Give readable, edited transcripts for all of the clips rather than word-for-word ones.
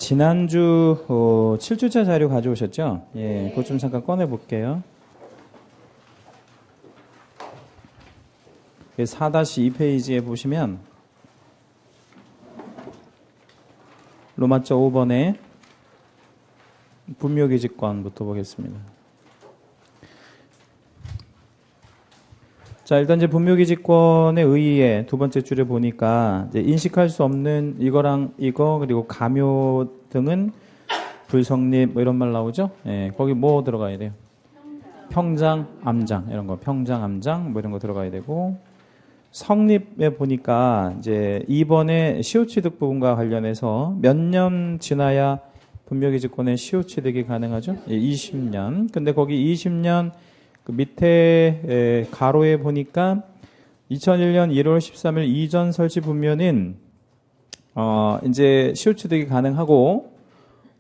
지난주 7주차 자료 가져오셨죠? 예, 그것 좀 잠깐 꺼내 볼게요. 4-2페이지에 보시면 로마자 5번에 분묘기직권부터 보겠습니다. 자, 일단 이제 분묘기직권의 의의에 두 번째 줄에 보니까 이제 인식할 수 없는 이거랑 이거 그리고 가묘 등은 불성립 뭐 이런 말 나오죠? 예, 거기 뭐 들어가야 돼요? 평장, 암장 이런 거, 평장, 암장 뭐 이런 거 들어가야 되고, 성립에 보니까 이제 2번의 시효취득 부분과 관련해서 몇 년 지나야 분묘기직권의 시효취득이 가능하죠? 예, 20년. 근데 거기 20년 그 밑에 가로에 보니까 2001년 1월 13일 이전 설치 분묘는 이제 시효취득이 가능하고,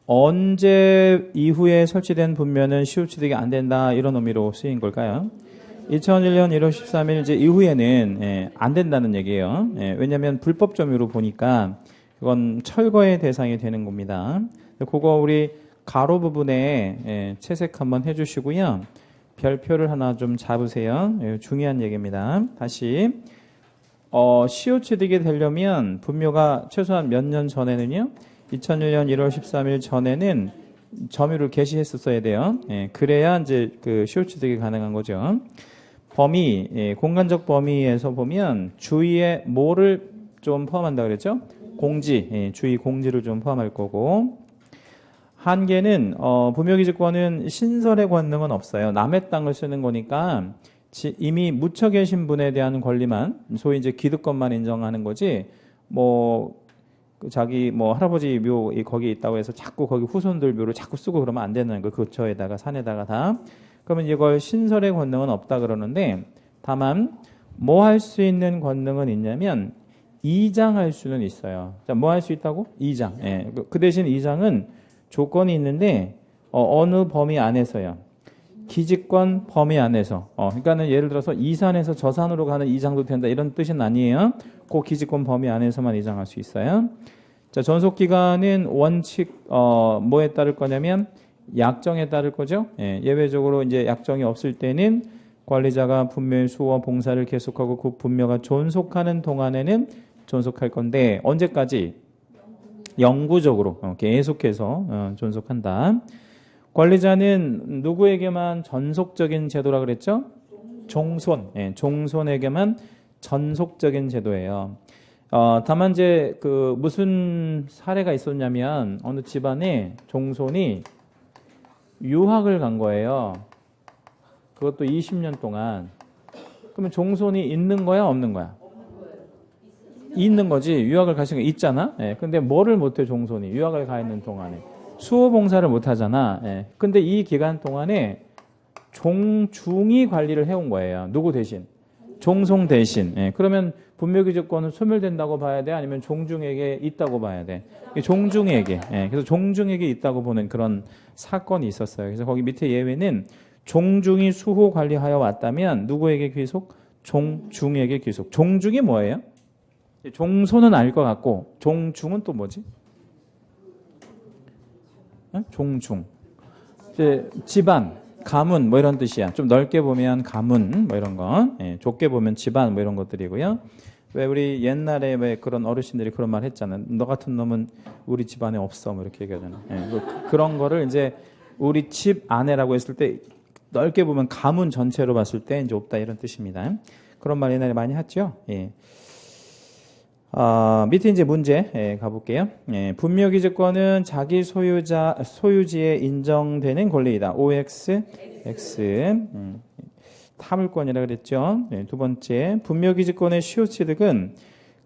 언제 이후에 설치된 분묘는 시효취득이 안 된다 이런 의미로 쓰인 걸까요? 2001년 1월 13일 이제 이후에는 안 된다는 얘기예요. 왜냐하면 불법 점유로 보니까 그건 철거의 대상이 되는 겁니다. 그거 우리 가로 부분에 채색 한번 해주시고요. 별표를 하나 좀 잡으세요. 중요한 얘기입니다. 다시 시효취득이 되려면 분묘가 최소한 몇 년 전에는요, 2001년 1월 13일 전에는 점유를 개시했었어야 돼요. 그래야 이제 그 시효취득이 가능한 거죠. 범위, 공간적 범위에서 보면 주위에 뭐를 좀 포함한다 그랬죠? 공지, 주위 공지를 좀 포함할 거고, 한계는 분묘기직권은 신설의 권능은 없어요. 남의 땅을 쓰는 거니까 이미 묻혀 계신 분에 대한 권리만, 소위 이제 기득권만 인정하는 거지, 뭐 자기 뭐 할아버지 묘 거기 있다고 해서 자꾸 거기 후손들 묘를 자꾸 쓰고 그러면 안 되는 거. 근처에다가 산에다가 다. 그러면 이걸 신설의 권능은 없다 그러는데, 다만 뭐 할 수 있는 권능은 있냐면 이장할 수는 있어요. 자, 뭐 할 수 있다고? 이장. 예. 그 대신 이장은 조건이 있는데 어느 범위 안에서요? 기직권 범위 안에서. 그러니까는 예를 들어서 이 산에서 저 산으로 가는 이장도 된다 이런 뜻은 아니에요. 그 기직권 범위 안에서만 이장할 수 있어요. 자, 전속 기간은 원칙 뭐에 따를 거냐면 약정에 따를 거죠. 예외적으로 이제 약정이 없을 때는 관리자가 분묘의 수호와 봉사를 계속하고 그 분묘가 존속하는 동안에는 존속할 건데, 언제까지? 영구적으로 계속해서 존속한다. 관리자는 누구에게만 전속적인 제도라 그랬죠? 종손, 종손에게만 전속적인 제도예요. 다만 이제 그 무슨 사례가 있었냐면 어느 집안에 종손이 유학을 간 거예요. 그것도 20년 동안. 그러면 종손이 있는 거야, 없는 거야? 있는 거지. 유학을 가신 거 있잖아. 근데 뭐를 못해, 종손이 유학을 가 있는 동안에? 수호봉사를 못 하잖아. 근데 이 기간 동안에 종중이 관리를 해온 거예요. 누구 대신? 종손 대신. 그러면 분묘기직권은 소멸된다고 봐야 돼? 아니면 종중에게 있다고 봐야 돼? 종중에게. 그래서 종중에게 있다고 보는 그런 사건이 있었어요. 그래서 거기 밑에 예외는 종중이 수호 관리하여 왔다면 누구에게 귀속? 종중에게 귀속. 종중이 뭐예요? 종손은 알 것 같고, 종중은 또 뭐지? 종중. 이제 집안, 가문 뭐 이런 뜻이야. 좀 넓게 보면 가문 뭐 이런 거, 좁게 보면 집안 뭐 이런 것들이고요. 왜 우리 옛날에 왜 그런 어르신들이 그런 말 했잖아. 너 같은 놈은 우리 집안에 없어 뭐 이렇게 얘기하잖아. 그런 거를 이제 우리 집 안에라고 했을 때 넓게 보면 가문 전체로 봤을 때 이제 없다 이런 뜻입니다. 그런 말 옛날에 많이 했죠. 밑에 이제 문제 가볼게요. 분묘기직권은 자기 소유지에 인정되는 권리이다. OX, X. 타물권이라 그랬죠. 두 번째, 분묘기직권의 시효취득은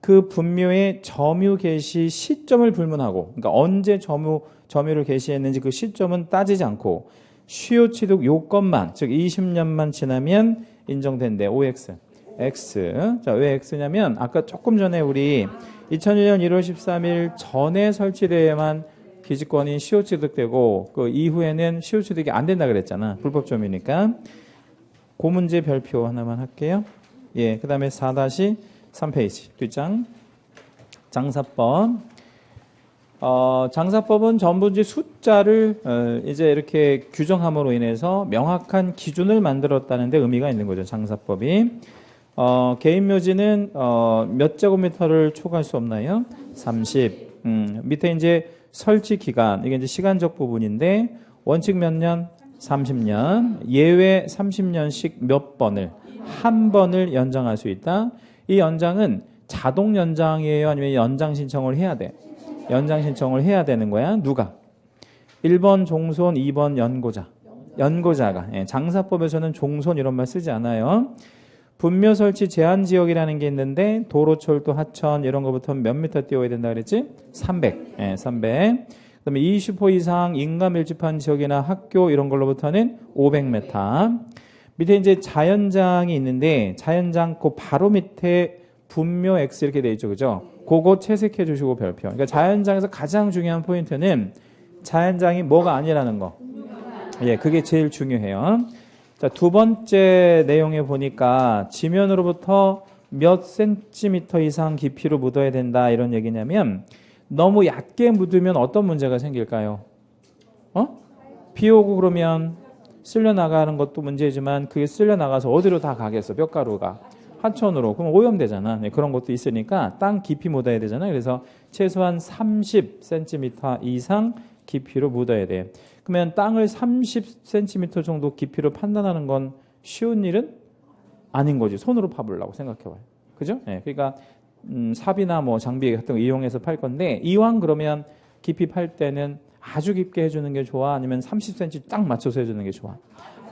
그 분묘의 점유 개시 시점을 불문하고, 그러니까 언제 점유를 개시했는지 그 시점은 따지지 않고 시효취득 요건만, 즉 20년만 지나면 인정된대. OX. X. 자, 왜 X냐면 아까 조금 전에 우리 2001년 1월 13일 전에 설치돼야만 기직권이 시효취득되고 그 이후에는 시효취득이 안 된다 그랬잖아. 불법 점유니까. 그 문제 별표 하나만 할게요. 그 다음에 4-3페이지 뒷장 장사법. 장사법은 전부 이제 숫자를 이제 이렇게 규정함으로 인해서 명확한 기준을 만들었다는 데 의미가 있는 거죠. 장사법이. 개인 묘지는 몇 제곱미터를 초과할 수 없나요? 30. 밑에 이제 설치 기간, 이게 이제 시간적 부분인데 원칙 몇 년? 30년. 예외 30년씩 몇 번을, 한 번을 연장할 수 있다. 이 연장은 자동 연장이에요? 아니면 연장 신청을 해야 돼? 연장 신청을 해야 되는 거야. 누가? 1번 종손, 2번 연고자. 연고자가. 장사법에서는 종손 이런 말 쓰지 않아요. 분묘 설치 제한 지역이라는 게 있는데 도로, 철도, 하천 이런 거부터 몇 미터 띄워야 된다 그랬지? 300. 300. 그다음에 20호 이상 인가 밀집한 지역이나 학교 이런 걸로부터는 500m. 밑에 이제 자연장이 있는데 자연장 그 바로 밑에 분묘 X 이렇게 돼 있죠. 그죠? 그거 채색해 주시고 별표. 그러니까 자연장에서 가장 중요한 포인트는 자연장이 뭐가 아니라는 거. 예, 그게 제일 중요해요. 자, 두 번째 내용에 보니까 지면으로부터 몇 센티미터 이상 깊이로 묻어야 된다 이런 얘기냐면 너무 얕게 묻으면 어떤 문제가 생길까요? 비 오고 그러면 쓸려 나가는 것도 문제지만 그게 쓸려 나가서 어디로 다 가겠어? 뼈가루가. 하천으로. 그럼 오염되잖아. 네, 그런 것도 있으니까 땅 깊이 묻어야 되잖아요. 그래서 최소한 30cm 이상 깊이로 묻어야 돼. 그러면 땅을 30cm 정도 깊이로 판단하는 건 쉬운 일은 아닌 거지. 손으로 파보려고 생각해봐요. 그죠? 네, 그러니까 삽이나 뭐 장비 같은 거 이용해서 팔 건데 이왕 그러면 깊이 팔 때는 아주 깊게 해주는 게 좋아? 아니면 30cm 딱 맞춰서 해주는 게 좋아?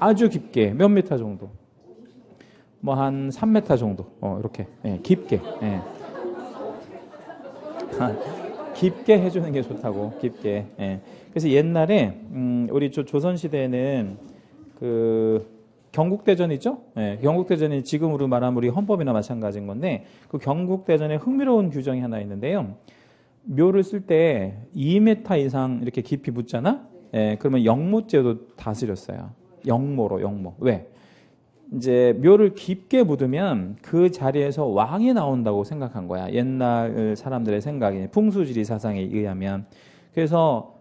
아주 깊게. 몇 미터 정도? 뭐 한 3m 정도. 이렇게. 깊게. 깊게 해주는 게 좋다고. 깊게. 그래서 옛날에 우리 조선시대에는 그 경국대전 있죠? 경국대전이 지금으로 말하면 우리 헌법이나 마찬가지인 건데 그 경국대전에 흥미로운 규정이 하나 있는데요. 묘를 쓸 때 2m 이상 이렇게 깊이 묻잖아? 그러면 영모죄도 다스렸어요. 영모. 왜? 이제 묘를 깊게 묻으면 그 자리에서 왕이 나온다고 생각한 거야. 옛날 사람들의 생각이. 풍수지리 사상에 의하면. 그래서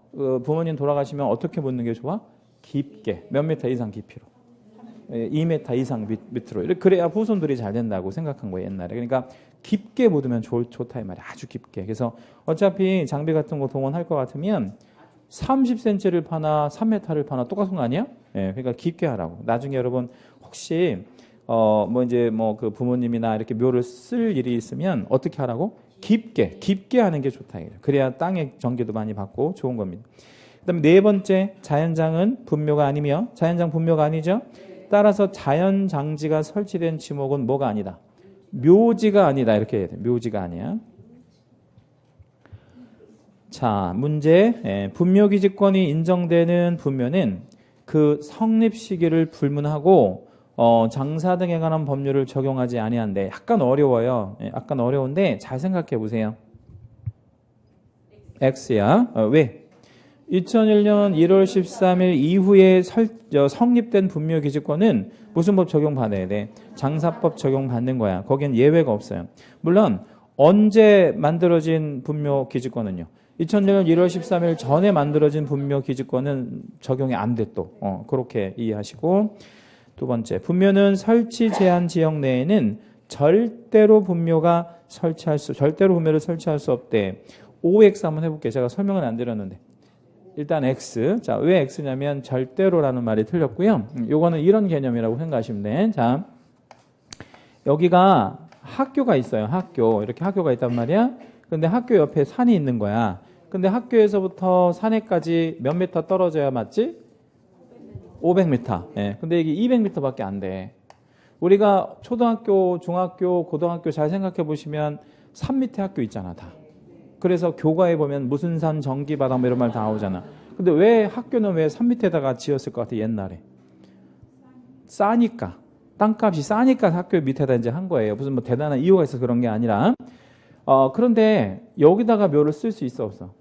부모님 돌아가시면 어떻게 묻는 게 좋아? 깊게. 몇 미터 이상 깊이로. 2m 이상 밑으로. 그래야 후손들이 잘 된다고 생각한 거예요. 옛날에. 그러니까 깊게 묻으면 좋다 이 말이야. 아주 깊게. 그래서 어차피 장비 같은 거 동원할 것 같으면 30cm를 파나 3m를 파나 똑같은 거 아니야? 그러니까 깊게 하라고. 나중에 여러분 혹시 그 부모님이나 이렇게 묘를 쓸 일이 있으면 어떻게 하라고? 깊게 하는 게 좋다. 그래야 땅의 전기도 많이 받고 좋은 겁니다. 그다음에 네 번째, 자연장은 분묘가 아니며 자연장 분묘가 아니죠. 따라서 자연장지가 설치된 지목은 뭐가 아니다? 묘지가 아니다. 이렇게 해야 돼. 묘지가 아니야. 자, 문제. 분묘기지권이 인정되는 분묘는 그 성립 시기를 불문하고 장사 등에 관한 법률을 적용하지 아니한데 약간 어려워요. 약간 어려운데 잘 생각해 보세요. X야. 왜? 2001년 1월 13일 이후에 성립된 분묘기지권은 무슨 법 적용받아야 돼? 장사법 적용받는 거야. 거긴 예외가 없어요. 물론 언제 만들어진 분묘기지권은요? 2001년 1월 13일 전에 만들어진 분묘기지권은 적용이 안 돼 또. 그렇게 이해하시고. 두 번째, 분묘는 설치 제한 지역 내에는 절대로 분묘를 설치할 수 없대. OX 한번 해볼게요. 제가 설명은 안 드렸는데. 일단 X. 자, 왜 X냐면 절대로라는 말이 틀렸고요. 요거는 이런 개념이라고 생각하시면 돼. 자, 여기가 학교가 있어요. 학교. 이렇게 학교가 있단 말이야. 근데 학교 옆에 산이 있는 거야. 근데 학교에서부터 산에까지 몇 미터 떨어져야 맞지? 500m. 근데 이게 200m밖에 안 돼. 우리가 초등학교, 중학교, 고등학교 잘 생각해 보시면 산 밑에 학교 있잖아, 다. 그래서 교과에 보면 무슨 산, 전기바닥 뭐 이런 말 다 나오잖아. 근데 왜 학교는 왜 산 밑에다가 지었을 것 같아, 옛날에? 싸니까. 땅값이 싸니까 학교 밑에다 이제 한 거예요. 무슨 뭐 대단한 이유가 있어서 그런 게 아니라. 그런데 여기다가 묘를 쓸 수 있어, 없어?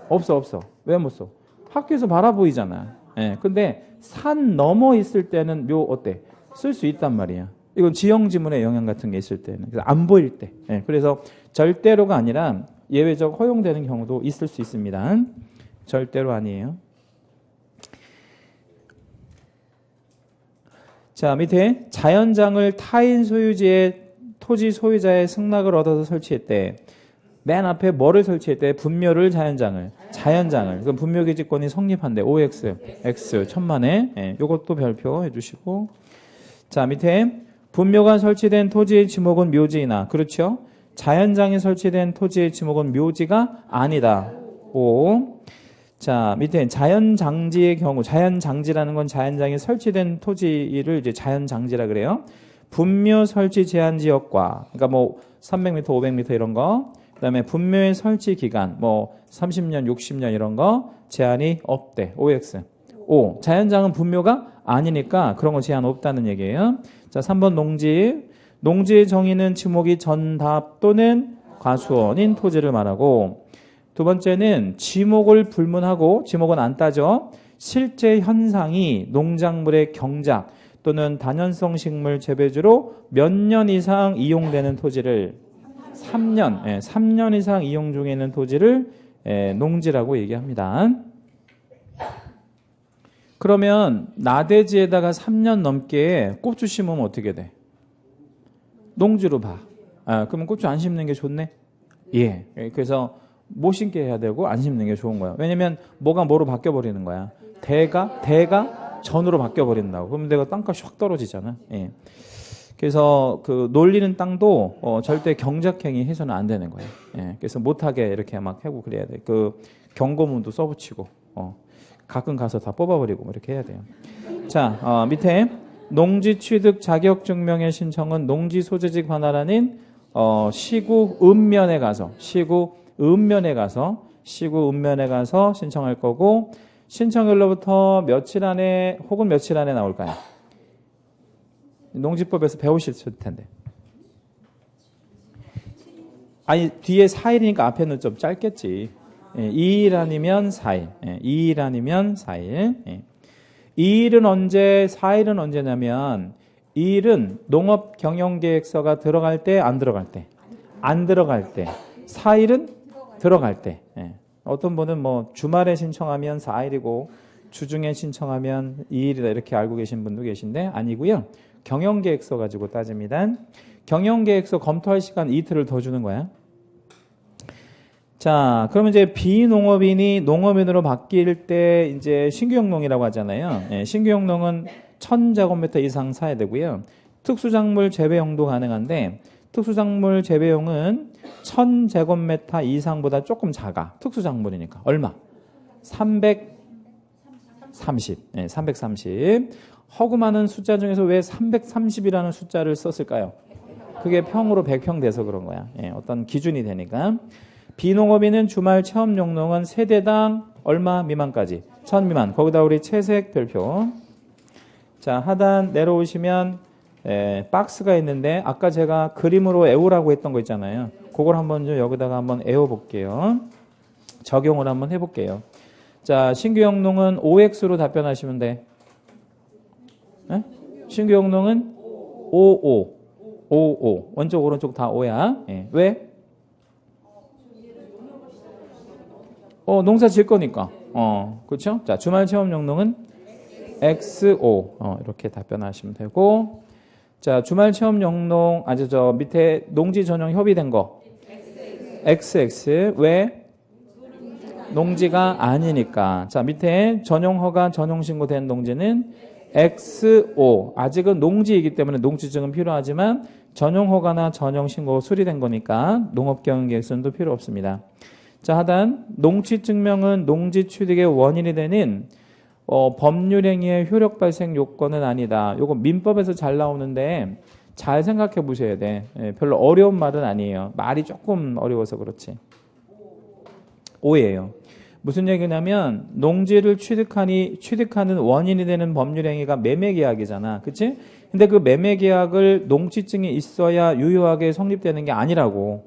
없어. 왜 못 써? 학교에서 바라보이잖아. 근데 산 넘어 있을 때는 묘 어때? 쓸 수 있단 말이야. 이건 지형지문의 영향 같은 게 있을 때는. 그래서 안 보일 때. 그래서 절대로가 아니라 예외적 허용되는 경우도 있을 수 있습니다. 절대로 아니에요. 자, 밑에 자연장을 타인 소유지의 토지 소유자의 승낙을 얻어서 설치했대. 맨 앞에 뭐를 설치했대? 분묘를 자연장을. 그럼 분묘기지권이 성립한대. OX, X, 천만에. 예, 요것도 별표해 주시고. 자, 밑에 분묘가 설치된 토지의 지목은 묘지이나. 그렇죠? 자연장에 설치된 토지의 지목은 묘지가 아니다. O. 자, 밑에 자연장지의 경우, 자연장지라는 건 자연장에 설치된 토지를 이제 자연장지라 그래요. 분묘 설치 제한 지역과, 그러니까 뭐 300m, 500m 이런 거, 그다음에 분묘의 설치 기간, 뭐 30년, 60년 이런 거 제한이 없대. OX. O. 자연장은 분묘가 아니니까 그런 거 제한 없다는 얘기예요. 자, 3번 농지. 농지의 정의는 지목이 전답 또는 과수원인 토지를 말하고, 두 번째는 지목을 불문하고, 지목은 안 따져, 실제 현상이 농작물의 경작 또는 다년성 식물 재배주로 몇 년 이상 이용되는 토지를 3년 이상 이용 중에 있는 토지를 농지라고 얘기합니다. 그러면 나대지에다가 3년 넘게 고추 심으면 어떻게 돼? 농지로 봐. 그러면 고추 안 심는 게 좋네? 예. 그래서 못 심게 해야 되고 안 심는 게 좋은 거야. 왜냐면 뭐가 뭐로 바뀌어버리는 거야. 대가 전으로 바뀌어버린다고. 그러면 내가 땅값이 확 떨어지잖아. 예. 그래서 그 놀리는 땅도 절대 경작행위 해서는 안 되는 거예요. 예. 그래서 못하게 이렇게 막 하고 그래야 돼. 그 경고문도 써붙이고 가끔 가서 다 뽑아버리고 뭐 이렇게 해야 돼요. 자, 밑에 농지 취득 자격 증명의 신청은 농지 소재지 관할 아닌 시구 읍면에 가서 신청할 거고, 신청일로부터 며칠 안에 혹은 며칠 안에 나올까요? 농지법에서 배우실 텐데. 아니, 뒤에 4일이니까 앞에는 좀 짧겠지. 2일 아니면 4일. 2일 아니면 4일. 2일은 언제, 4일은 언제냐면, 2일은 농업경영계획서가 들어갈 때, 안 들어갈 때? 안 들어갈 때. 4일은 들어갈 때. 어떤 분은 뭐 주말에 신청하면 4일이고 주중에 신청하면 2일이다 이렇게 알고 계신 분도 계신데 아니고요. 경영계획서 가지고 따집니다. 경영계획서 검토할 시간 이틀을 더 주는 거야. 자, 그러면 이제 비농업인이 농업인으로 바뀔 때 이제 신규용농이라고 하잖아요. 신규용농은 1000제곱미터 이상 사야 되고요. 특수작물 재배용도 가능한데 특수작물 재배용은 1000제곱미터 이상보다 조금 작아. 특수작물이니까. 얼마? 330. 330. 허구 많은 숫자 중에서 왜 330이라는 숫자를 썼을까요? 그게 평으로 100평 돼서 그런 거야. 어떤 기준이 되니까. 비농업인은 주말 체험용농은 세대당 얼마 미만까지? 1000 미만. 거기다 우리 채색 별표. 자, 하단 내려오시면 박스가 있는데 아까 제가 그림으로 애우라고 했던 거 있잖아요. 그걸 한번 좀 여기다가 한번 애워 볼게요. 적용을 한번 해볼게요. 자, 신규용농은 OX로 답변하시면 돼. 신규용농은 55. 왼쪽 오른쪽 다 5야. 왜? 농사 질 거니까. 그렇죠? 자, 주말 체험용농은 XO. 이렇게 답변하시면 되고. 자, 주말 체험 용농, 밑에 농지 전용 협의된 거. XX. 왜? 농지가 아니니까. 자, 밑에 전용 허가, 전용 신고된 농지는 XO. 아직은 농지이기 때문에 농지증은 필요하지만 전용 허가나 전용 신고 수리된 거니까 농업경영계획서도 필요 없습니다. 자, 하단 농지증명은 농지 취득의 원인이 되는 법률행위의 효력 발생 요건은 아니다. 요거 민법에서 잘 나오는데 잘 생각해 보셔야 돼. 별로 어려운 말은 아니에요. 말이 조금 어려워서 그렇지. 오예요. 무슨 얘기냐면 농지를 취득하는 원인이 되는 법률행위가 매매계약이잖아. 그치? 근데 그 매매계약을 농지증이 있어야 유효하게 성립되는 게 아니라고.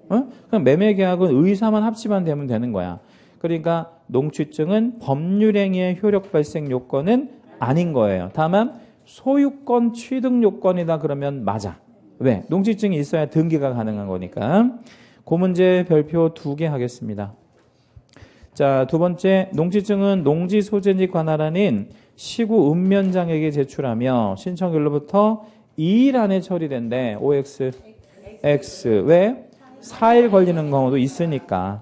그냥 매매계약은 의사만 합치면 되면 되는 거야. 그러니까 농취증은 법률행위의 효력 발생 요건은 아닌 거예요. 다만 소유권 취득 요건이다 그러면 맞아. 왜? 농취증이 있어야 등기가 가능한 거니까. 그 문제 별표 2개 하겠습니다. 자, 두 번째, 농지증은 농지 소재지 관할 시구 읍면장에게 제출하며 신청일로부터 2일 안에 처리된대. OX, X. 왜? 4일 걸리는 경우도 있으니까.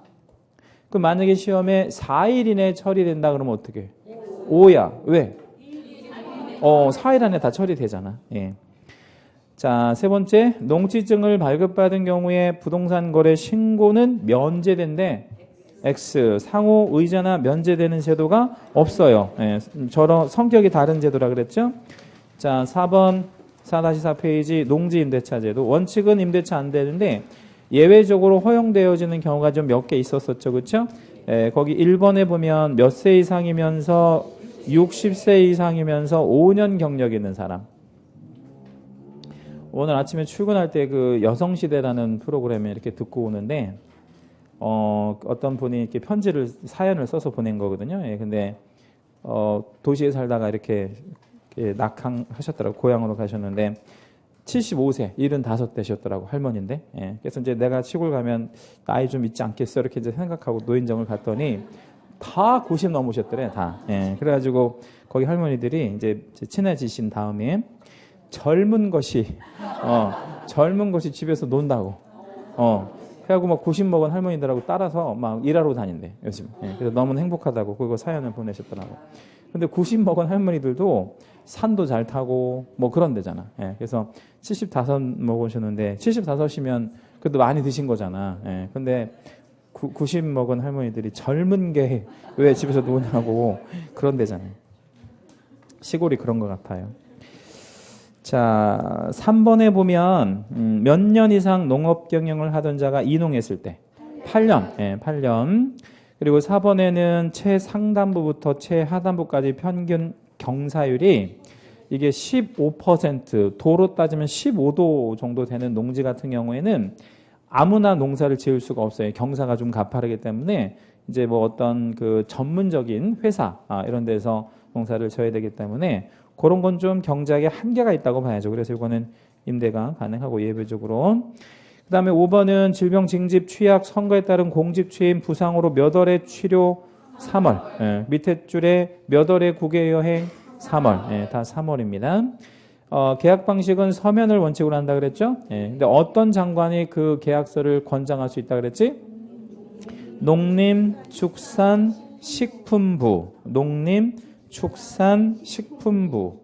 그럼 만약에 시험에 4일 이내에 처리된다 그러면 어떻게? 5야. 왜? 4일 안에 다 처리되잖아. 예. 자, 세 번째, 농지증을 발급받은 경우에 부동산 거래 신고는 면제된대. X. 상호 의자나 면제되는 제도가 없어요. 예, 저런 성격이 다른 제도라 그랬죠? 자, 4번 4-4페이지 농지 임대차 제도. 원칙은 임대차 안 되는데 예외적으로 허용되어지는 경우가 좀 몇 개 있었었죠. 그렇죠? 거기 1번에 보면 몇 세 이상이면서 60세 이상이면서 5년 경력 있는 사람. 오늘 아침에 출근할 때 그 여성시대라는 프로그램에 이렇게 듣고 오는데 어떤 분이 이렇게 사연을 써서 보낸 거거든요. 예, 근데, 도시에 살다가 이렇게 낙항하셨더라고. 고향으로 가셨는데, 75세, 75 되셨더라고. 할머니인데. 예, 그래서 이제 내가 시골 가면 나이 좀 있지 않겠어. 이렇게 이제 생각하고 노인정을 갔더니, 다 90 넘으셨더래, 다. 예, 그래가지고, 거기 할머니들이 이제 친해지신 다음에, 젊은 것이 집에서 논다고. 그래갖고 막 90 먹은 할머니들하고 따라서 막 일하러 다닌대, 요즘. 예, 그래서 너무 행복하다고 그거 사연을 보내셨더라고. 근데 90 먹은 할머니들도 산도 잘 타고 뭐 그런 데잖아. 예, 그래서 75 먹으셨는데 75이면 그래도 많이 드신 거잖아. 예, 근데 90 먹은 할머니들이 젊은 게 왜 집에서 노냐고 그런 데잖아요. 시골이 그런 것 같아요. 자, 3번에 보면 몇 년 이상 농업 경영을 하던 자가 이농했을 때 8년, 예, 8년. 그리고 4번에는 최상단부부터 최하단부까지 평균 경사율이 이게 15%, 도로 따지면 15도 정도 되는 농지 같은 경우에는 아무나 농사를 지을 수가 없어요. 경사가 좀 가파르기 때문에 이제 뭐 어떤 그 전문적인 회사 이런 데서 농사를 져야 되기 때문에 그런 건 좀 경작에 한계가 있다고 봐야죠. 그래서 이거는 임대가 가능하고 예외적으로. 그 다음에 5번은 질병, 징집, 취약, 선거에 따른 공직 취임, 부상으로 몇 월에 치료 3월. 예, 밑에 줄에 몇 월에 국외 여행 3월. 예, 다 3월입니다. 계약 방식은 서면을 원칙으로 한다 그랬죠? 예, 근데 어떤 장관이 그 계약서를 권장할 수 있다 그랬지? 농림축산식품부. 농림축산식품부.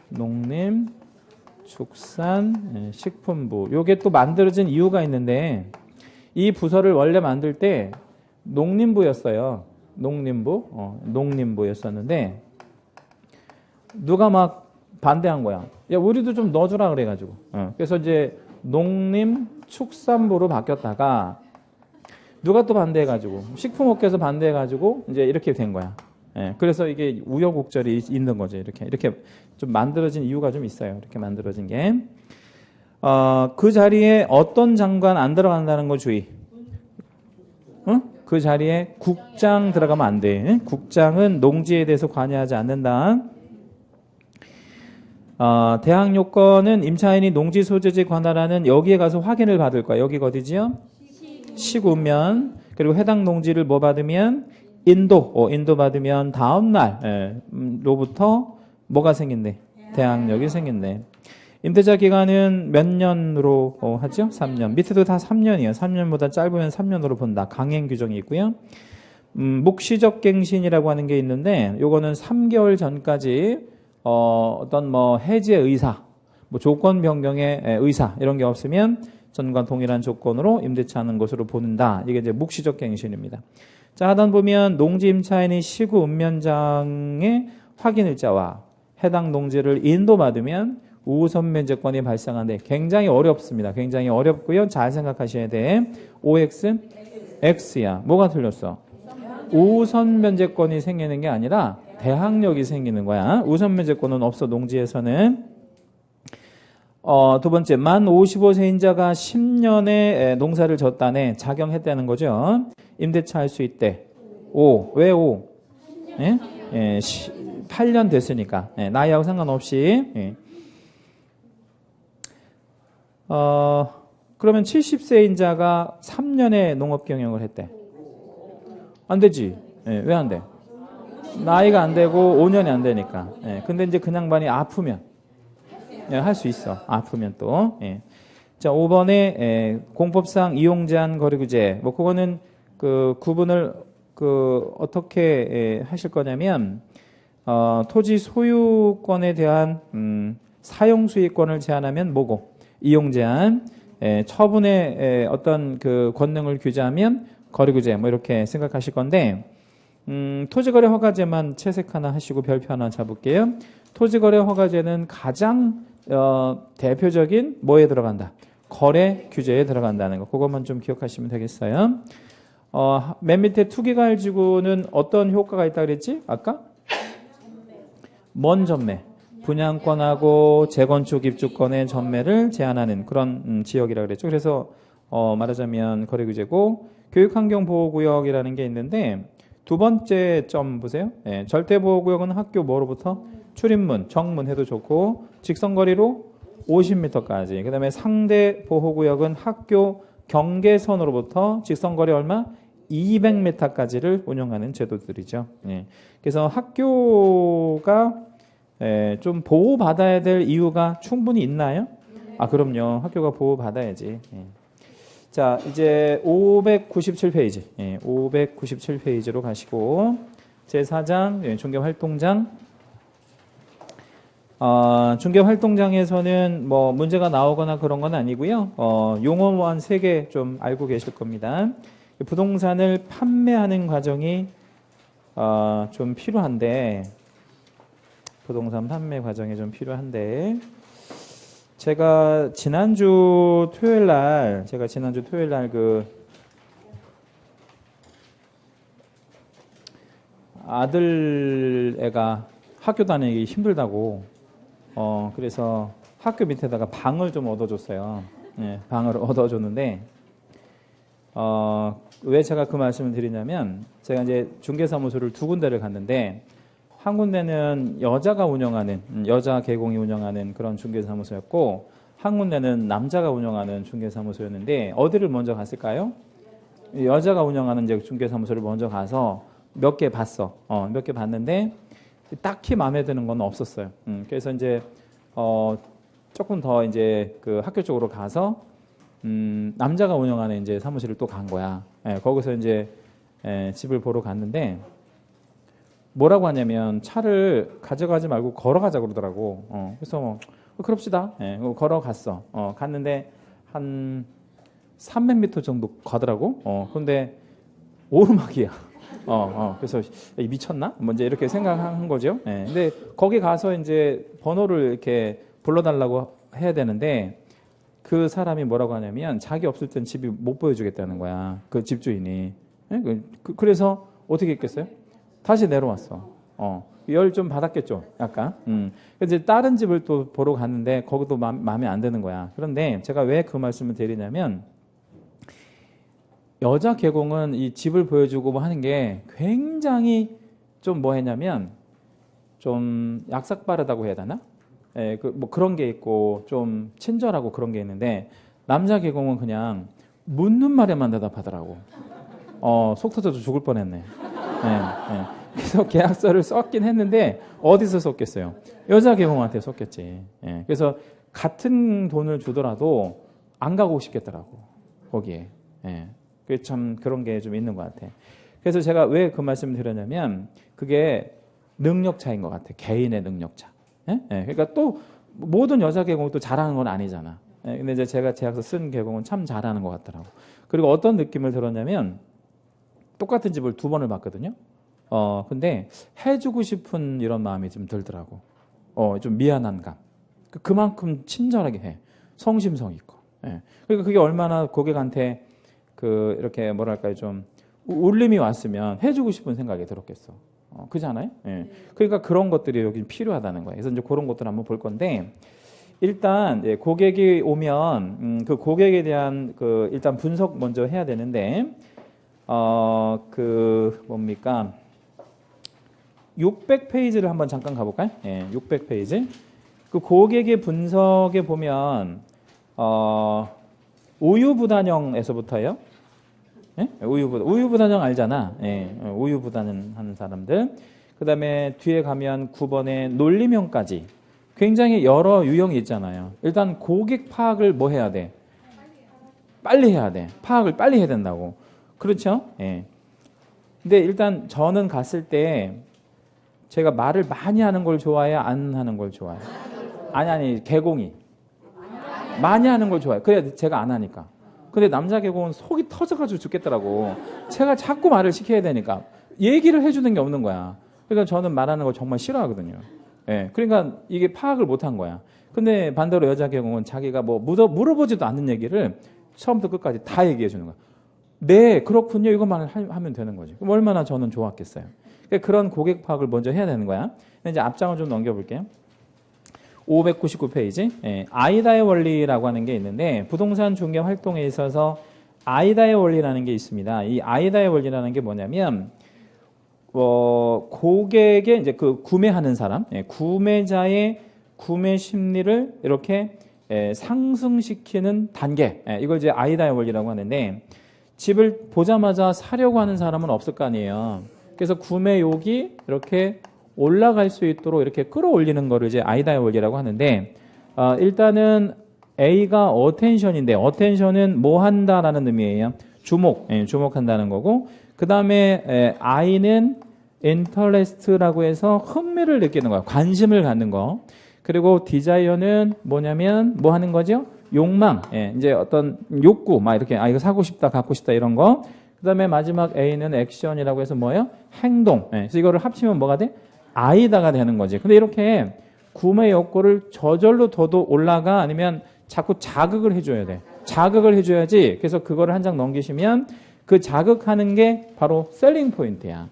농림축산식품부. 요게 또 만들어진 이유가 있는데 이 부서를 원래 만들 때 농림부였어요. 농림부였었는데 누가 막 반대한 거야. 야, 우리도 좀 넣어주라 그래가지고. 그래서 이제 농림축산부로 바뀌었다가 누가 또 반대해가지고 식품업계에서 반대해가지고 이제 이렇게 된 거야. 예, 그래서 이게 우여곡절이 있는 거죠. 이렇게 좀 만들어진 이유가 좀 있어요. 이렇게 만들어진 게. 그 자리에 어떤 장관 안 들어간다는 거 주의. 그 자리에 국장 들어가면 안 돼. 국장은 농지에 대해서 관여하지 않는다. 대항 요건은 임차인이 농지 소재지 관할하는 여기에 가서 확인을 받을 거야. 여기가 어디지요? 시구면. 그리고 해당 농지를 뭐 받으면 인도 받으면 다음 날로부터 뭐가 생긴대? 대항력이 생긴대. 임대차 기간은 몇 년으로 하죠? 3년. 밑에도 다 3년이에요. 3년보다 짧으면 3년으로 본다. 강행 규정이 있고요. 묵시적 갱신이라고 하는 게 있는데 요거는 3개월 전까지 어떤 뭐 해지의 의사, 뭐 조건 변경의 의사 이런 게 없으면 전과 동일한 조건으로 임대차 하는 것으로 본다. 이게 이제 묵시적 갱신입니다. 자, 하단 보면 농지 임차인이 시구 읍면장의 확인일자와 해당 농지를 인도받으면 우선 면제권이 발생하는데 굉장히 어렵습니다. 굉장히 어렵고요. 잘 생각하셔야 돼. OX, X야. 뭐가 틀렸어? 우선 면제권이 생기는 게 아니라 대항력이 생기는 거야. 우선 면제권은 없어, 농지에서는. 두 번째, 만 55세인 자가 10년의 농사를 졌다네 작용했다는 거죠. 임대차 할 수 있대. 왜 5? 예? 8년 됐으니까. 나이하고 상관없이. 그러면 70세인 자가 3년의 농업 경영을 했대. 안 되지. 예, 왜 안 돼? 나이가 안 되고 5년이 안 되니까. 예, 근데 이제 그 양반이 아프면 예, 할 수 있어. 아프면 또. 예. 자, 5번에 공법상 이용 제한 거리구제. 뭐 그거는 그 구분을 어떻게 하실 거냐면 토지 소유권에 대한 사용 수익권을 제한하면 뭐고? 이용 제한. 처분의 어떤 그 권능을 규제하면 거리구제. 뭐 이렇게 생각하실 건데 토지거래 허가제만 채색 하나 하시고 별표 하나 잡을게요. 토지거래 허가제는 가장 대표적인 뭐에 들어간다? 거래 규제에 들어간다는 거. 그것만 좀 기억하시면 되겠어요. 맨 밑에 투기가일지구는 어떤 효과가 있다 그랬지? 아까? 먼 전매. 분양권하고 재건축 입주권의 전매를 제한하는 그런 지역이라 그랬죠. 그래서 말하자면 거래 규제고 교육환경보호구역이라는 게 있는데 두 번째 점 보세요. 예, 절대보호구역은 학교 뭐로부터? 출입문, 정문 해도 좋고 직선거리로 50m까지. 그 다음에 상대보호구역은 학교 경계선으로부터 직선거리 얼마? 200m까지를 운영하는 제도들이죠. 예. 그래서 학교가 좀 보호받아야 될 이유가 충분히 있나요? 아, 그럼요. 학교가 보호받아야지. 예. 자, 이제 597페이지. 예, 597페이지로 가시고 제4장 중개활동장. 중개활동장에서는 뭐 문제가 나오거나 그런 건 아니고요. 용어만 3개 좀 알고 계실 겁니다. 부동산을 판매하는 과정이 좀 필요한데 부동산 판매 과정이 좀 필요한데 제가 지난주 토요일 날 그 아들 애가 학교 다니기 힘들다고 그래서 학교 밑에다가 방을 좀 얻어줬어요. 예, 방을 얻어줬는데 왜 제가 그 말씀을 드리냐면 제가 이제 중개사무소를 2군데를 갔는데 한 군데는 여자가 운영하는 여자 계공이 운영하는 그런 중개사무소였고 한 군데는 남자가 운영하는 중개사무소였는데 어디를 먼저 갔을까요? 여자가 운영하는 이제 중개사무소를 먼저 가서 몇 개 봤어. 몇 개 봤는데 딱히 마음에 드는 건 없었어요. 그래서 이제 조금 더 이제 그 학교 쪽으로 가서 남자가 운영하는 이제 사무실을 또 간 거야. 거기서 이제 집을 보러 갔는데 뭐라고 하냐면 차를 가져가지 말고 걸어가자 그러더라고. 그래서 그럽시다. 걸어갔어. 갔는데 한 300m 정도 가더라고. 근데 오르막이야. 그래서 미쳤나? 먼저 이렇게 생각한 거죠. 근데 거기 가서 이제 번호를 이렇게 불러달라고 해야 되는데 그 사람이 뭐라고 하냐면 자기 없을 땐 집이 못 보여주겠다는 거야. 그 집주인이. 그래서 어떻게 했겠어요? 다시 내려왔어. 열 좀 받았겠죠. 약간. 이제 다른 집을 또 보러 갔는데 거기도 마음에 안 드는 거야. 그런데 제가 왜 그 말씀을 드리냐면 여자 계공은 이 집을 보여주고 뭐 하는 게 굉장히 좀 뭐 했냐면 좀 약삭빠르다고 해야 되나? 뭐 그런 게 있고 좀 친절하고 그런 게 있는데 남자 계공은 그냥 묻는 말에만 대답하더라고. 속 터져서 죽을 뻔했네. 그래서 계약서를 썼긴 했는데 어디서 썼겠어요? 여자 계공한테 썼겠지. 그래서 같은 돈을 주더라도 안 가고 싶겠더라고. 거기에. 그게 참 그런 게 좀 있는 것 같아. 그래서 제가 왜 그 말씀을 드렸냐면 그게 능력차인 것 같아. 개인의 능력차. 그러니까 또 모든 여자 계공이 또 잘하는 건 아니잖아. 근데 이제 제가 계약서 쓴 계공은 참 잘하는 것 같더라고. 그리고 어떤 느낌을 들었냐면 똑같은 집을 2번을 봤거든요. 근데 해주고 싶은 이런 마음이 좀 들더라고. 좀 미안한 감. 그만큼 친절하게 해. 성심성 있고. 그러니까 그게 얼마나 고객한테 이렇게 뭐랄까요 좀 울림이 왔으면 해주고 싶은 생각이 들었겠어. 그렇잖아요? 그러니까 그런 것들이 여기 필요하다는 거예요. 그래서 이제 그런 것들을 한번 볼 건데 일단 고객이 오면 그 고객에 대한 일단 분석 먼저 해야 되는데 뭡니까? 600페이지를 한번 잠깐 가볼까요? 600페이지. 그 고객의 분석에 보면 우유부단형에서부터요. 예? 우유부단형 알잖아. 예, 우유부단은 하는 사람들. 그 다음에 뒤에 가면 9번에 논리형까지 굉장히 여러 유형이 있잖아요. 일단 고객 파악을 뭐 해야 돼? 빨리 해야 돼. 파악을 빨리 해야 된다고. 그렇죠? 예. 근데 일단 저는 갔을 때 제가 말을 많이 하는 걸 좋아해요? 안 하는 걸 좋아해요? 아니, 개공이. 많이 하는 걸 좋아해요. 그래, 제가 안 하니까. 근데 남자 개공은 속이 터져가지고 죽겠더라고. 제가 자꾸 말을 시켜야 되니까. 얘기를 해주는 게 없는 거야. 그러니까 저는 말하는 걸 정말 싫어하거든요. 예. 그러니까 이게 파악을 못 한 거야. 근데 반대로 여자 개공은 자기가 뭐 물어보지도 않는 얘기를 처음부터 끝까지 다 얘기해 주는 거야. 네, 그렇군요. 이것만 하면 되는 거지. 그럼 얼마나 저는 좋았겠어요. 그러니까 그런 고객 파악을 먼저 해야 되는 거야. 이제 앞장을 좀 넘겨볼게요. 599페이지. 예, 아이다의 원리라고 하는 게 있는데 부동산 중개 활동에 있어서 아이다의 원리라는 게 있습니다. 이 아이다의 원리라는 게 뭐냐면 고객의 이제 그 구매하는 사람, 예, 구매자의 구매 심리를 이렇게 상승시키는 단계. 예, 이걸 이제 아이다의 원리라고 하는데 집을 보자마자 사려고 하는 사람은 없을 거 아니에요. 그래서 구매욕이 이렇게 올라갈 수 있도록 이렇게 끌어올리는 거를 이제 아이다의 원리라고 하는데 일단은 A가 어텐션인데 어텐션은 뭐 한다라는 의미예요. 주목, 예, 주목한다는 거고 그 다음에 I는 interest라고 해서 흥미를 느끼는 거야. 관심을 갖는 거. 그리고 desire는 뭐냐면 뭐 하는 거죠? 욕망, 예, 이제 어떤 욕구, 막 이렇게 이거 사고 싶다, 갖고 싶다 이런 거. 그 다음에 마지막 A는 액션이라고 해서 뭐예요? 행동. 예, 그래서 이거를 합치면 뭐가 돼? 아이다가 되는 거지. 근데 이렇게 구매 욕구를 저절로 둬도 올라가 아니면 자꾸 자극을 해줘야 돼. 자극을 해줘야지. 그래서 그거를 한 장 넘기시면 그 자극하는 게 바로 셀링 포인트야.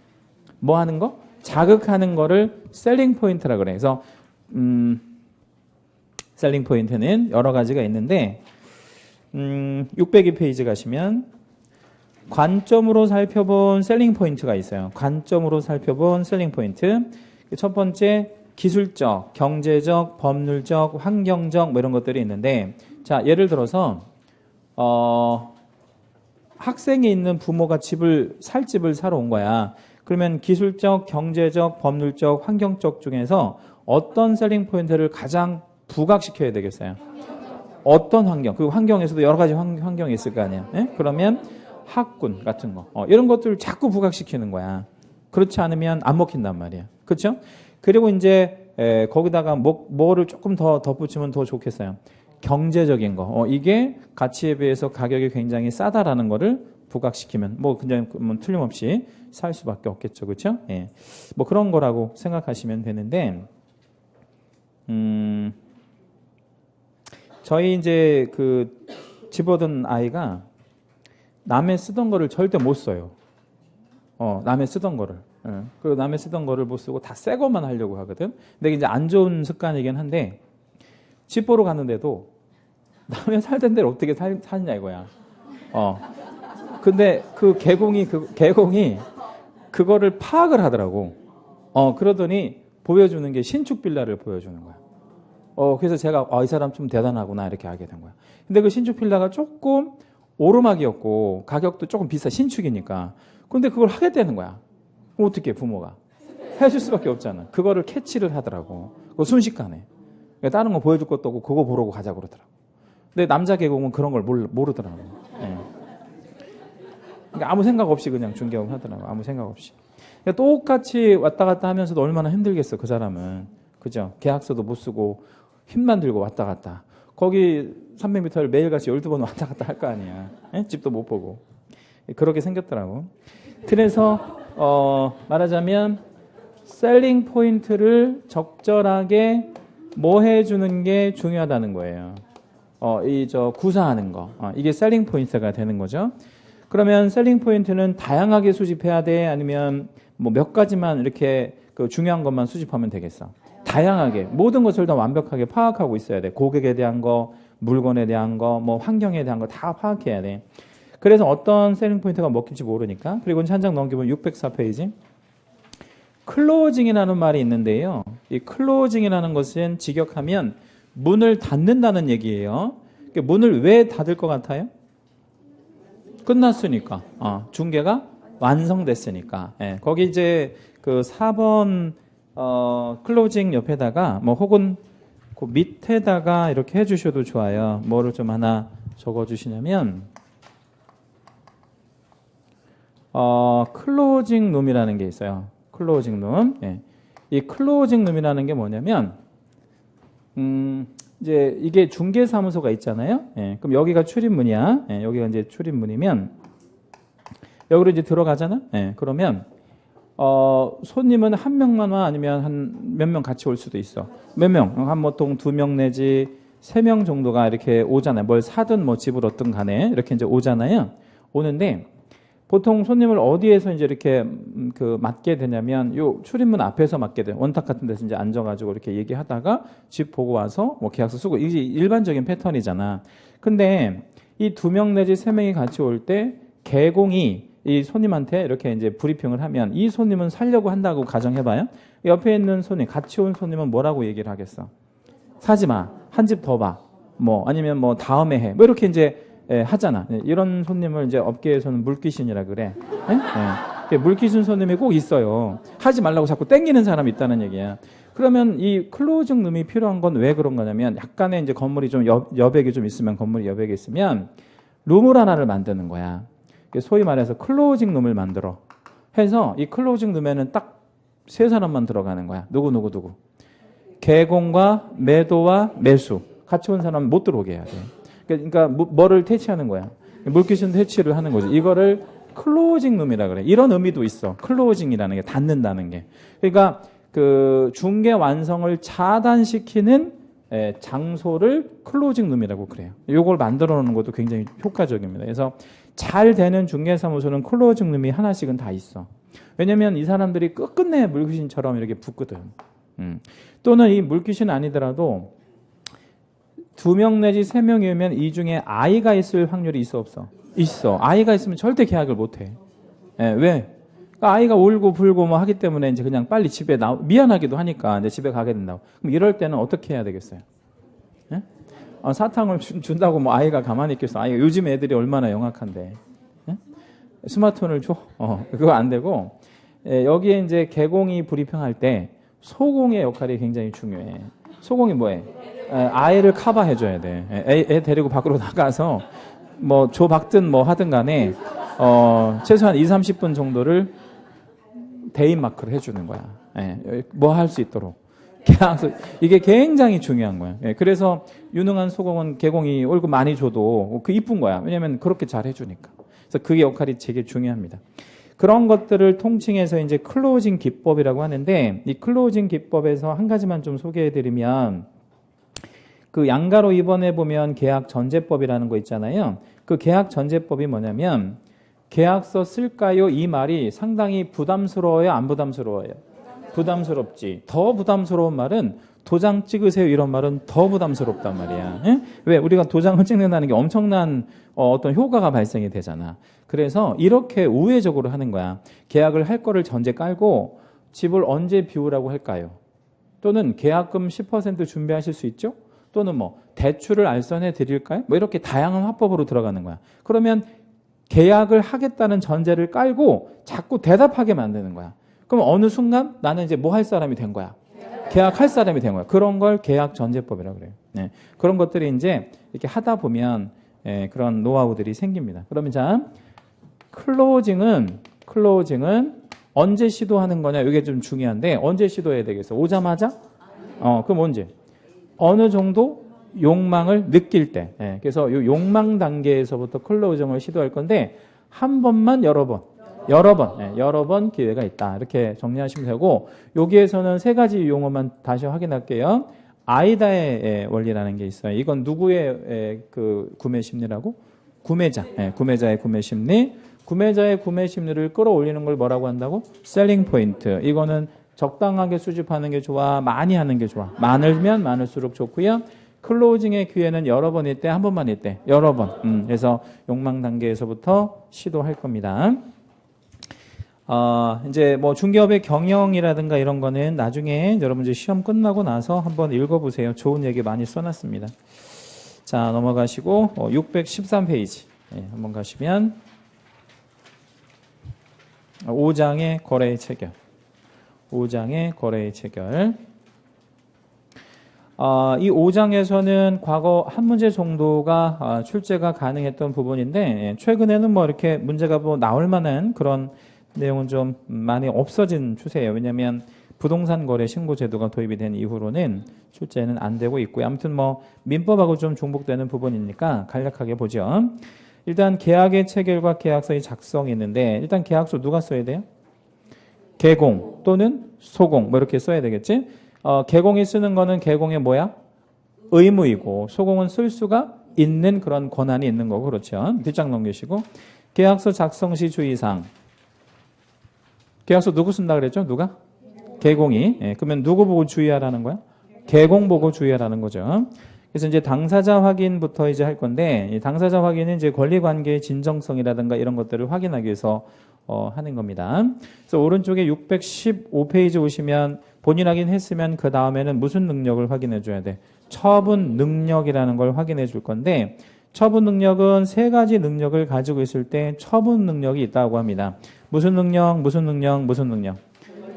뭐 하는 거? 자극하는 거를 셀링 포인트라 그래. 그래서 셀링 포인트는 여러 가지가 있는데 602페이지 가시면 관점으로 살펴본 셀링 포인트가 있어요. 관점으로 살펴본 셀링 포인트. 첫 번째 기술적, 경제적, 법률적, 환경적 뭐 이런 것들이 있는데 자 예를 들어서 학생이 있는 부모가 살 집을 사러 온 거야. 그러면 기술적, 경제적, 법률적, 환경적 중에서 어떤 셀링 포인트를 가장 부각시켜야 되겠어요? 어떤 환경? 그 환경에서도 여러 가지 환경이 있을 거 아니에요. 예? 그러면 학군 같은 거 이런 것들을 자꾸 부각시키는 거야. 그렇지 않으면 안 먹힌단 말이야. 그렇죠? 그리고 이제 거기다가 뭐를 조금 더 덧붙이면 더 좋겠어요. 경제적인 거. 이게 가치에 비해서 가격이 굉장히 싸다라는 거를 부각시키면 뭐 그냥 틀림없이 살 수밖에 없겠죠. 그렇죠? 예. 뭐 그런 거라고 생각하시면 되는데 저희 이제 그 집어든 아이가 남의 쓰던 거를 절대 못 써요. 남의 쓰던 거를. 그 남의 쓰던 거를 못 쓰고 다 새 것만 하려고 하거든. 근데 이제 안 좋은 습관이긴 한데 집 보러 갔는데도 남의 살던 데를 어떻게 사냐 이거야. 근데 그 개공이 그거를 파악을 하더라고. 그러더니 보여주는 게 신축 빌라를 보여주는 거야. 그래서 제가 이 사람 좀 대단하구나 이렇게 알게 된 거야. 근데 그 신축 빌라가 조금 오르막이었고 가격도 조금 비싸 신축이니까. 근데 그걸 하겠다는 거야. 그럼 어떻게 부모가 해줄 수밖에 없잖아. 그거를 캐치를 하더라고. 그거 순식간에. 그러니까 다른 거 보여줄 것도 없고 그거 보러고 가자고 그러더라고. 근데 남자 개공은 그런 걸 모르더라고. 예. 그러니까 아무 생각 없이 그냥 중개업 하더라고. 아무 생각 없이. 그러니까 똑같이 왔다 갔다 하면서도 얼마나 힘들겠어 그 사람은. 그죠? 계약서도 못 쓰고 힘만 들고 왔다 갔다. 거기 300m를 매일같이 12번 왔다 갔다 할 거 아니야. 예? 집도 못 보고. 그렇게 생겼더라고. 그래서 말하자면 셀링 포인트를 적절하게 뭐 해주는 게 중요하다는 거예요. 구사하는 거. 이게 셀링 포인트가 되는 거죠. 그러면 셀링 포인트는 다양하게 수집해야 돼? 아니면 뭐 몇 가지만 이렇게 그 중요한 것만 수집하면 되겠어? 다양하게 모든 것을 다 완벽하게 파악하고 있어야 돼. 고객에 대한 거, 물건에 대한 거, 뭐 환경에 대한 거 다 파악해야 돼. 그래서 어떤 셀링 포인트가 먹힐지 모르니까. 그리고 한 장 넘기면 604페이지. 클로징이라는 말이 있는데요. 이 클로징이라는 것은 직역하면 문을 닫는다는 얘기예요. 문을 왜 닫을 것 같아요? 끝났으니까. 중개가 완성됐으니까. 예, 거기 이제 그 4번 클로징 옆에다가 뭐 혹은 그 밑에다가 이렇게 해주셔도 좋아요. 뭐를 좀 하나 적어주시냐면 클로징 룸이라는 게 있어요. 클로징 룸. 예. 이 클로징 룸이라는 게 뭐냐면 이제 이게 중개사무소가 있잖아요. 예. 그럼 여기가 출입문이야. 예. 여기가 이제 출입문이면 여기로 이제 들어가잖아. 예. 그러면 손님은 한 명만 와 아니면 한 몇 명 같이 올 수도 있어. 몇 명? 한 보통 2명 내지 3명 정도가 이렇게 오잖아요. 뭘 사든 뭐 집을 얻든 간에 이렇게 이제 오잖아요. 오는데 보통 손님을 어디에서 이제 이렇게 그 맡게 되냐면 요 출입문 앞에서 맡게 돼요. 원탁 같은 데서 이제 앉아가지고 이렇게 얘기하다가 집 보고 와서 뭐 계약서 쓰고 이게 일반적인 패턴이잖아. 근데 이 2명 내지 3명이 같이 올 때 개공이 이 손님한테 이렇게 이제 브리핑을 하면 이 손님은 살려고 한다고 가정해봐요. 옆에 있는 손님, 같이 온 손님은 뭐라고 얘기를 하겠어? 사지 마. 한 집 더 봐. 뭐 아니면 뭐 다음에 해. 뭐 이렇게 이제 하잖아. 이런 손님을 이제 업계에서는 물귀신이라 그래. 물귀신 손님이 꼭 있어요. 하지 말라고 자꾸 땡기는 사람이 있다는 얘기야. 그러면 이 클로징 룸이 필요한 건 왜 그런 거냐면 약간의 이제 건물이 좀 여백이 좀 있으면 건물이 여백이 있으면 룸을 하나를 만드는 거야. 소위 말해서 클로징 룸을 만들어. 해서 이 클로징 룸에는 딱 세 사람만 들어가는 거야. 누구. 개공과 매도와 매수. 같이 온 사람은 못 들어오게 해야 돼. 그러니까 뭐를 퇴치하는 거야. 물귀신 퇴치를 하는 거지. 이거를 클로징 룸이라 그래. 이런 의미도 있어. 클로징이라는 게 닫는다는 게. 그러니까 그 중개 완성을 차단시키는 장소를 클로징 룸이라고 그래요. 이걸 만들어 놓는 것도 굉장히 효과적입니다. 그래서 잘 되는 중개사무소는 클로징 룸이 하나씩은 다 있어. 왜냐면 이 사람들이 끝끝내 물귀신처럼 이렇게 붙거든. 또는 이 물귀신 아니더라도 2명 내지 3명이면 이 중에 아이가 있을 확률이 있어 없어? 있어. 아이가 있으면 절대 계약을 못 해. 왜? 그러니까 아이가 울고 불고 뭐 하기 때문에 이제 그냥 빨리 집에 미안하기도 하니까 이제 집에 가게 된다고. 그럼 이럴 때는 어떻게 해야 되겠어요? 사탕을 준다고 뭐 아이가 가만히 있겠어? 아이가 요즘 애들이 얼마나 영악한데. 스마트폰을 줘? 그거 안 되고, 여기에 이제 개공이 브리핑할 때 소공의 역할이 굉장히 중요해. 소공이 뭐해? 아이를 커버해줘야 돼. 애 데리고 밖으로 나가서 뭐 조박든 뭐 하든 간에 최소한 20-30분 정도를 대인 마크를 해주는 거야. 뭐 할 수 있도록. 이게 굉장히 중요한 거야. 그래서 유능한 소공은 개공이 월급 많이 줘도 그 이쁜 거야. 왜냐면 그렇게 잘 해주니까. 그래서 그 역할이 되게 중요합니다. 그런 것들을 통칭해서 이제 클로징 기법이라고 하는데, 이 클로징 기법에서 한 가지만 좀 소개해드리면, 그 양가로 이번에 보면 계약 전제법이라는 거 있잖아요. 그 계약 전제법이 뭐냐면, 계약서 쓸까요? 이 말이 상당히 부담스러워요? 안 부담스러워요? 부담스럽지. 더 부담스러운 말은 도장 찍으세요 이런 말은 더 부담스럽단 말이야. 왜? 우리가 도장을 찍는다는 게 엄청난 어떤 효과가 발생이 되잖아. 그래서 이렇게 우회적으로 하는 거야. 계약을 할 거를 전제 깔고 집을 언제 비우라고 할까요? 또는 계약금 10% 준비하실 수 있죠? 또는 뭐 대출을 알선해 드릴까요? 뭐 이렇게 다양한 화법으로 들어가는 거야. 그러면 계약을 하겠다는 전제를 깔고 자꾸 대답하게 만드는 거야. 그럼 어느 순간 나는 이제 뭐 할 사람이 된 거야? 계약할 사람이 된 거야. 그런 걸 계약 전제법이라고 그래요. 그런 것들이 이제 이렇게 하다 보면 그런 노하우들이 생깁니다. 그러면 자, 클로징은 언제 시도하는 거냐? 이게 좀 중요한데 언제 시도해야 되겠어? 오자마자? 그럼 언제? 어느 정도 욕망을 느낄 때. 그래서 이 욕망 단계에서부터 클로징을 시도할 건데 한 번만 여러 번 기회가 있다. 이렇게 정리하시면 되고, 여기에서는 세 가지 용어만 다시 확인할게요. 아이다의 원리라는 게 있어요. 이건 누구의 그 구매 심리라고? 구매자. 구매자의 구매 심리. 구매자의 구매 심리를 끌어올리는 걸 뭐라고 한다고? 셀링 포인트. 이거는 적당하게 수집하는 게 좋아? 많이 하는 게 좋아? 많으면 많을수록 좋고요. 클로징의 기회는 여러 번일 때, 한 번만일 때, 여러 번. 그래서 욕망 단계에서부터 시도할 겁니다. 이제 뭐 중개업의 경영이라든가 이런 거는 나중에 여러분 이제 시험 끝나고 나서 한번 읽어보세요. 좋은 얘기 많이 써놨습니다. 자, 넘어가시고 613페이지 한번 가시면 5장의 거래의 체결. 5장의 거래의 체결. 이 5장에서는 과거 한 문제 정도가 출제가 가능했던 부분인데 최근에는 뭐 이렇게 문제가 뭐 나올 만한 그런 내용은 좀 많이 없어진 추세예요. 왜냐하면 부동산 거래 신고 제도가 도입이 된 이후로는 출제는 안 되고 있고요. 아무튼 뭐 민법하고 좀 중복되는 부분이니까 간략하게 보죠. 일단 계약의 체결과 계약서의 작성이 있는데 일단 계약서 누가 써야 돼요? 개공 또는 소공 뭐 이렇게 써야 되겠지? 개공이 쓰는 거는 개공의 뭐야? 의무이고 소공은 쓸 수가 있는 그런 권한이 있는 거고 그렇죠. 뒷장 넘기시고 계약서 작성 시 주의사항. 계약서 누구 쓴다 그랬죠? 누가? 개공이. 그러면 누구 보고 주의하라는 거야? 개공 보고 주의하라는 거죠. 그래서 이제 당사자 확인부터 이제 할 건데 이 당사자 확인은 이제 권리관계의 진정성이라든가 이런 것들을 확인하기 위해서 하는 겁니다. 그래서 오른쪽에 615페이지 오시면 본인 확인했으면 그 다음에는 무슨 능력을 확인해 줘야 돼? 처분 능력이라는 걸 확인해 줄 건데 처분 능력은 세 가지 능력을 가지고 있을 때 처분 능력이 있다고 합니다. 무슨 능력, 무슨 능력, 무슨 능력?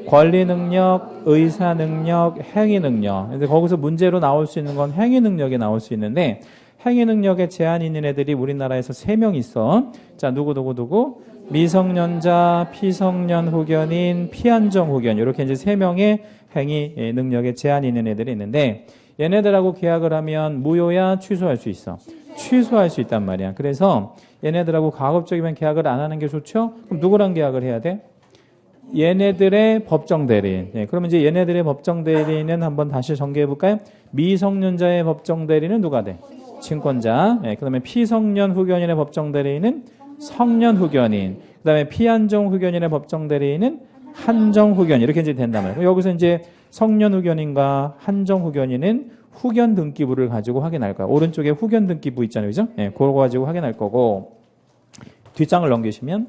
권리 능력, 의사 능력, 행위 능력. 근데 거기서 문제로 나올 수 있는 건 행위 능력이 나올 수 있는데 행위 능력에 제한이 있는 애들이 우리나라에서 3명 있어. 자, 누구? 미성년자, 피성년 후견인, 피한정 후견. 이렇게 이제 3명의 행위 능력에 제한이 있는 애들이 있는데 얘네들하고 계약을 하면 무효야 취소할 수 있어. 취소할 수 있단 말이야. 그래서 얘네들하고 가급적이면 계약을 안 하는 게 좋죠? 그럼 누구랑 계약을 해야 돼? 얘네들의 법정 대리인. 그러면 이제 얘네들의 법정 대리인은 한번 다시 정리해 볼까요? 미성년자의 법정 대리인은 누가 돼? 친권자. 그 다음에 피성년 후견인의 법정 대리인은 성년 후견인. 그 다음에 피한정 후견인의 법정 대리인은 한정 후견인. 이렇게 이제 된단 말이에요. 여기서 이제 성년 후견인과 한정 후견인은 후견 등기부를 가지고 확인할 거야. 오른쪽에 후견 등기부 있잖아요. 그죠? 그거 가지고 확인할 거고. 뒷장을 넘기시면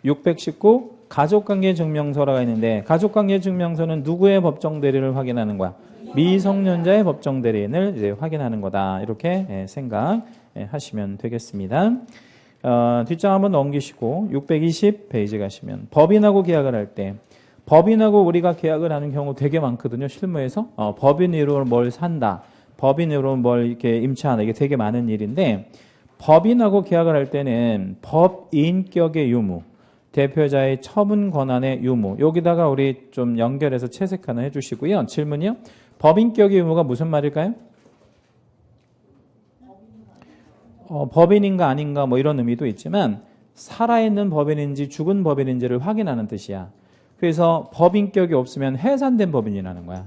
619 가족관계 증명서라가 있는데 가족관계 증명서는 누구의 법정 대리인을 확인하는 거야? 미성년자의 법정 대리인을 이제 확인하는 거다. 이렇게 생각하시면 되겠습니다. 뒷장 한번 넘기시고 620페이지 가시면 법인하고 계약을 할 때 법인하고 우리가 계약을 하는 경우 되게 많거든요. 실무에서 법인으로 뭘 산다. 법인으로 뭘 이렇게 임차한다. 이게 되게 많은 일인데 법인하고 계약을 할 때는 법인격의 유무 대표자의 처분 권한의 유무 여기다가 우리 좀 연결해서 채색 하나 해주시고요. 질문이요. 법인격의 유무가 무슨 말일까요? 법인인가 아닌가 뭐 이런 의미도 있지만 살아있는 법인인지 죽은 법인인지를 확인하는 뜻이야. 그래서 법인격이 없으면 해산된 법인이라는 거야.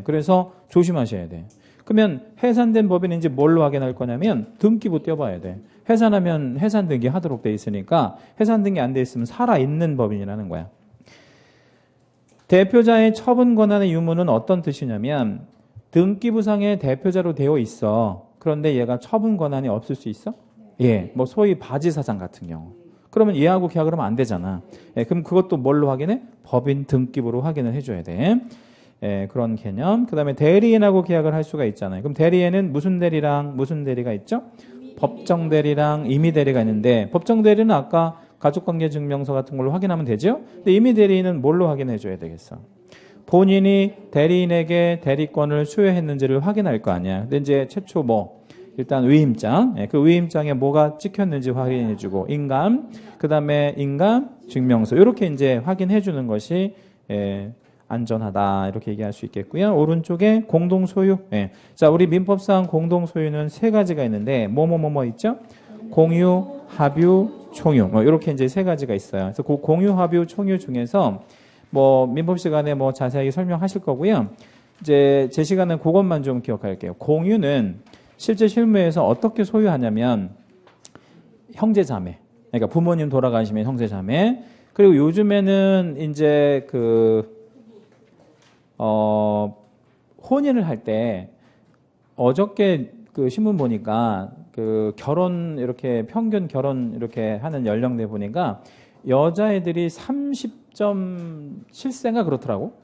그래서 조심하셔야 돼. 그러면 해산된 법인인지 뭘로 확인할 거냐면 등기부 떼어봐야 돼. 해산하면 해산 등기 하도록 돼 있으니까 해산 등기 안 돼 있으면 살아있는 법인이라는 거야. 대표자의 처분 권한의 유무는 어떤 뜻이냐면 등기부상에 대표자로 되어 있어. 그런데 얘가 처분 권한이 없을 수 있어? 뭐 소위 바지사장 같은 경우. 그러면 얘하고 계약을 하면 안 되잖아. 그럼 그것도 뭘로 확인해? 법인 등기부로 확인을 해줘야 돼. 그런 개념. 그 다음에 대리인하고 계약을 할 수가 있잖아요. 그럼 대리인은 무슨 대리랑 무슨 대리가 있죠? 법정 대리랑 임의 대리가 있는데 법정 대리는 아까 가족관계증명서 같은 걸로 확인하면 되죠? 근데 임의 대리인은 뭘로 확인해 줘야 되겠어? 본인이 대리인에게 대리권을 수여했는지를 확인할 거 아니야. 근데 이제 최초 일단 위임장, 그 위임장에 뭐가 찍혔는지 확인해주고 인감, 그 다음에 인감 증명서 이렇게 이제 확인해주는 것이 안전하다 이렇게 얘기할 수 있겠고요. 오른쪽에 공동소유. 자, 우리 민법상 공동소유는 3가지가 있는데 뭐 있죠? 공유, 합유, 총유. 이렇게 이제 3가지가 있어요. 그래서 그 공유, 합유, 총유 중에서 민법 시간에 자세하게 설명하실 거고요. 이제 제 시간은 그것만 좀 기억할게요. 공유는 실제 실무에서 어떻게 소유하냐면 형제자매. 그러니까 부모님 돌아가시면 형제자매. 그리고 요즘에는 이제 혼인을 할 때 어저께 그 신문 보니까 결혼 이렇게 평균 결혼 이렇게 하는 연령대 보니까 여자애들이 30.7세인가 그렇더라고.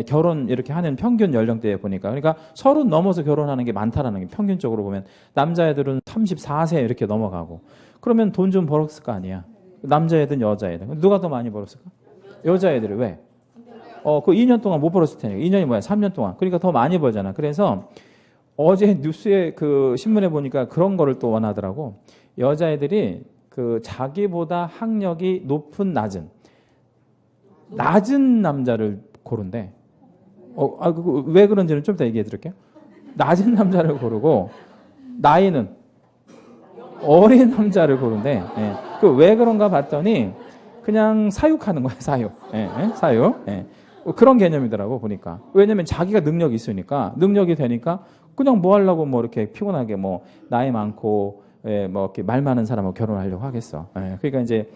결혼 이렇게 하는 평균 연령대에 보니까. 그러니까 30 넘어서 결혼하는 게 많다라는 게 평균적으로 보면 남자애들은 34세 이렇게 넘어가고 그러면 돈 좀 벌었을 거 아니야. 남자애든 여자애든. 누가 더 많이 벌었을까? 여자애들이. 왜? 그 2년 동안 못 벌었을 테니까. 2년이 뭐야? 3년 동안. 그러니까 더 많이 벌잖아. 그래서 어제 뉴스에 그 신문에 보니까 그런 거를 또 원하더라고. 여자애들이 그 자기보다 학력이 높은 낮은 남자를 고른대. 왜 그런지는 좀 더 얘기해 드릴게요. 낮은 남자를 고르고 나이는 어린 남자를 고른대. 예. 왜 그런가 봤더니 그냥 사육하는 거야, 사육. 사육. 그런 개념이더라고 보니까. 왜냐면 자기가 능력이 있으니까 능력이 되니까 그냥 뭐 하려고 뭐 이렇게 피곤하게 뭐 나이 많고 뭐 이렇게 말 많은 사람하고 결혼하려고 하겠어. 그러니까 이제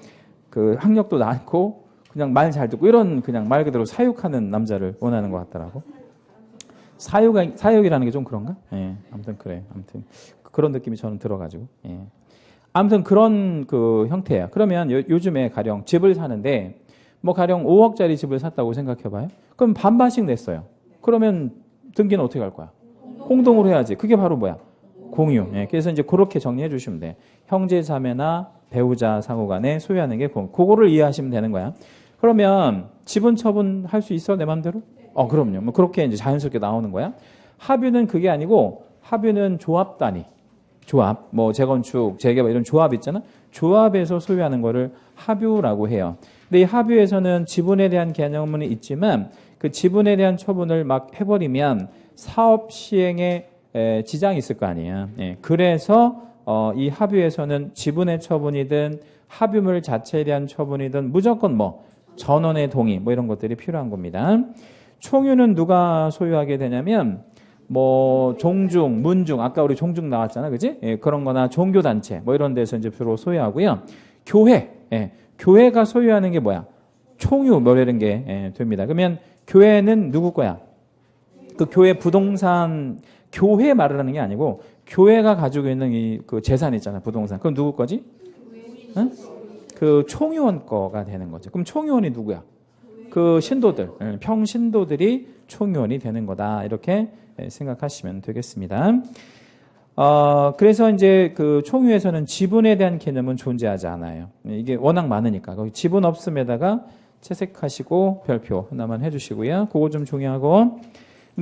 그 학력도 많고 그냥 말 잘 듣고 이런 그냥 말 그대로 사육하는 남자를 원하는 것 같더라고. 사육이라는 게 좀 그런가? 아무튼 그래. 아무튼 그런 느낌이 저는 들어가지고. 아무튼 그런 그 형태야. 그러면 요즘에 가령 집을 사는데 뭐 가령 5억짜리 집을 샀다고 생각해봐요. 그럼 반반씩 냈어요. 그러면 등기는 어떻게 할 거야? 공동으로 해야지. 그게 바로 뭐야? 공유. 그래서 이제 그렇게 정리해 주시면 돼. 형제 자매나 배우자 상호간에 소유하는 게 그거를 이해하시면 되는 거야. 그러면 지분 처분할 수 있어 내 맘대로? 그럼요. 뭐 그렇게 이제 자연스럽게 나오는 거야. 합유는 그게 아니고 합유는 조합 단위. 조합, 뭐 재건축, 재개발 이런 조합 있잖아. 조합에서 소유하는 거를 합유라고 해요. 근데 이 합유에서는 지분에 대한 개념은 있지만 그 지분에 대한 처분을 막 해버리면 사업 시행에 지장이 있을 거 아니야. 그래서 이 합유에서는 지분의 처분이든 합유물 자체에 대한 처분이든 무조건 뭐 전원의 동의 뭐 이런 것들이 필요한 겁니다. 총유는 누가 소유하게 되냐면 뭐 종중, 문중, 아까 우리 종중 나왔잖아, 그지? 그런 거나 종교단체 뭐 이런 데서 이제 주로 소유하고요. 교회, 교회가 소유하는 게 뭐야? 총유 뭐 이런 게 됩니다. 그러면 교회는 누구 거야? 그 교회 부동산, 교회 말을 하는 게 아니고 교회가 가지고 있는 이 그 재산 있잖아, 부동산. 그건 누구 거지? 응? 그 총유원 거가 되는 거죠. 그럼 총유원이 누구야? 그 신도들, 평신도들이 총유원이 되는 거다. 이렇게 생각하시면 되겠습니다. 그래서 이제 그 총유에서는 지분에 대한 개념은 존재하지 않아요. 이게 워낙 많으니까. 거기 지분 없음에다가 채색하시고 별표 하나만 해주시고요. 그거 좀 중요하고.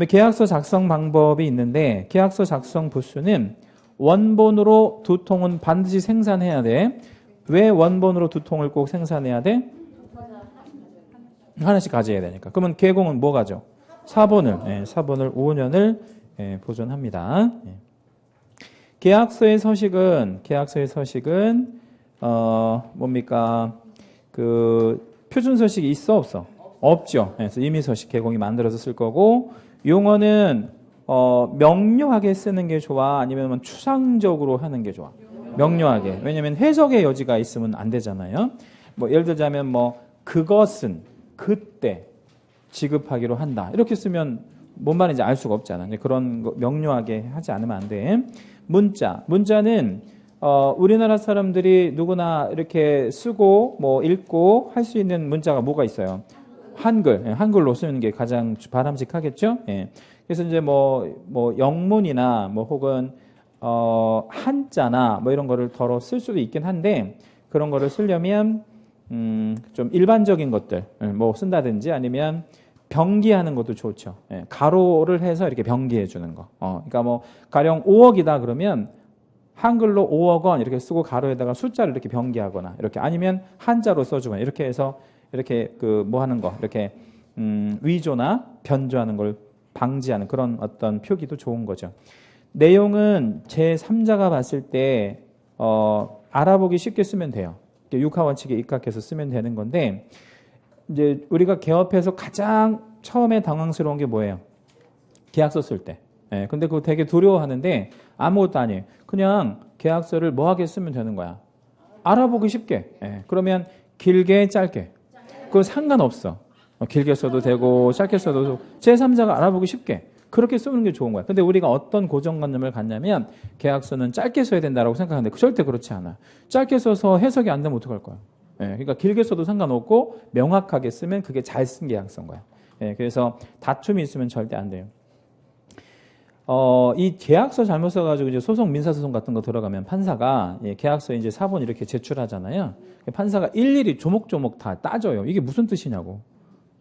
계약서 작성 방법이 있는데 계약서 작성 부수는 원본으로 2통은 반드시 생산해야 돼. 왜 원본으로 2통을 꼭 생산해야 돼? 하나씩 가져야 되니까. 그러면 계공은 뭐 가져? 사본을 5년을 보존합니다. 계약서의 서식은 뭡니까? 그 표준 서식이 있어 없어? 없죠. 그래서 임의 서식 계공이 만들어서 쓸 거고 용어는 명료하게 쓰는 게 좋아? 아니면 추상적으로 하는 게 좋아? 명료하게. 왜냐하면 해석의 여지가 있으면 안 되잖아요. 뭐 예를 들자면 뭐 그것은 그때 지급하기로 한다. 이렇게 쓰면 뭔 말인지 알 수가 없잖아. 그런 거 명료하게 하지 않으면 안 돼. 문자는 우리나라 사람들이 누구나 이렇게 쓰고 뭐 읽고 할 수 있는 문자가 뭐가 있어요? 한글로 쓰는 게 가장 바람직하겠죠. 그래서 이제 뭐 영문이나 뭐 혹은 한자나 뭐 이런 거를 덜어 쓸 수도 있긴 한데 그런 거를 쓰려면 좀 일반적인 것들 뭐 쓴다든지 아니면 병기하는 것도 좋죠. 가로를 해서 이렇게 병기해 주는 거. 그러니까 뭐 가령 5억이다 그러면 한글로 5억 원 이렇게 쓰고 가로에다가 숫자를 이렇게 병기하거나 이렇게 아니면 한자로 써주거나 이렇게 해서 이렇게 그 뭐 하는 거 이렇게 위조나 변조하는 걸 방지하는 그런 어떤 표기도 좋은 거죠. 내용은 제3자가 봤을 때 알아보기 쉽게 쓰면 돼요. 육하 원칙에 입각해서 쓰면 되는 건데 이제 우리가 개업해서 가장 처음에 당황스러운 게 뭐예요? 계약서 쓸 때. 근데 그거 되게 두려워하는데 아무것도 아니에요. 그냥 계약서를 뭐하게 쓰면 되는 거야. 알아보기 쉽게. 그러면 길게 짧게. 그거 상관없어. 길게 써도 되고 짧게 써도 되고 제3자가 알아보기 쉽게. 그렇게 쓰는 게 좋은 거야. 근데 우리가 어떤 고정관념을 갖냐면 계약서는 짧게 써야 된다고 생각하는데 절대 그렇지 않아. 짧게 써서 해석이 안 되면 어떡할 거야. 그러니까 길게 써도 상관없고 명확하게 쓰면 그게 잘 쓴 계약서인 거야. 예, 그래서 다툼이 있으면 절대 안 돼요. 이 계약서 잘못 써가지고 이제 소송, 민사소송 같은 거 들어가면 판사가 계약서 이제 사본 이렇게 제출하잖아요. 판사가 일일이 조목조목 다 따져요. 이게 무슨 뜻이냐고.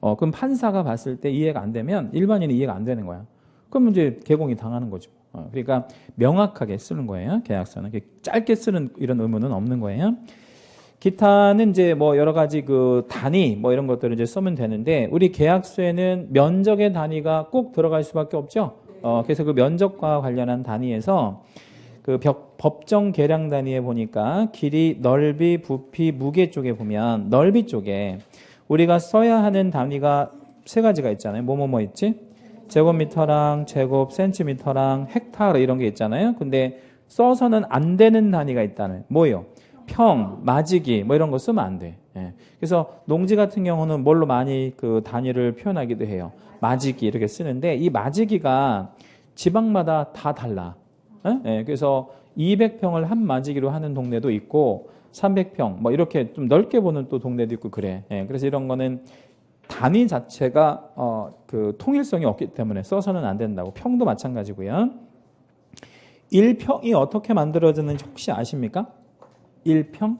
그럼 판사가 봤을 때 이해가 안 되면 일반인이 이해가 안 되는 거야. 그럼 이제 개공이 당하는 거죠. 그러니까 명확하게 쓰는 거예요. 계약서는 짧게 쓰는 이런 의무는 없는 거예요. 기타는 이제 뭐 여러 가지 그 단위 뭐 이런 것들을 이제 쓰면 되는데 우리 계약서에는 면적의 단위가 꼭 들어갈 수밖에 없죠. 그래서 그 면적과 관련한 단위에서 그 법정 계량 단위에 보니까 길이, 넓이, 부피, 무게 쪽에 보면 넓이 쪽에 우리가 써야 하는 단위가 세 가지가 있잖아요. 뭐뭐뭐 있지? 제곱미터랑 제곱 센티미터랑 헥타르 이런 게 있잖아요. 근데 써서는 안 되는 단위가 있다는 뭐예요? 평, 마지기 뭐 이런 거 쓰면 안 돼. 예. 그래서 농지 같은 경우는 뭘로 많이 그 단위를 표현하기도 해요. 마지기 이렇게 쓰는데 이 마지기가 지방마다 다 달라. 예? 그래서 200평을 한 마지기로 하는 동네도 있고 300평 뭐 이렇게 좀 넓게 보는 또 동네도 있고 그래. 예. 그래서 이런 거는 단위 자체가 그 통일성이 없기 때문에 써서는 안 된다고. 평도 마찬가지고요. 1평이 어떻게 만들어졌는지 혹시 아십니까? 1평?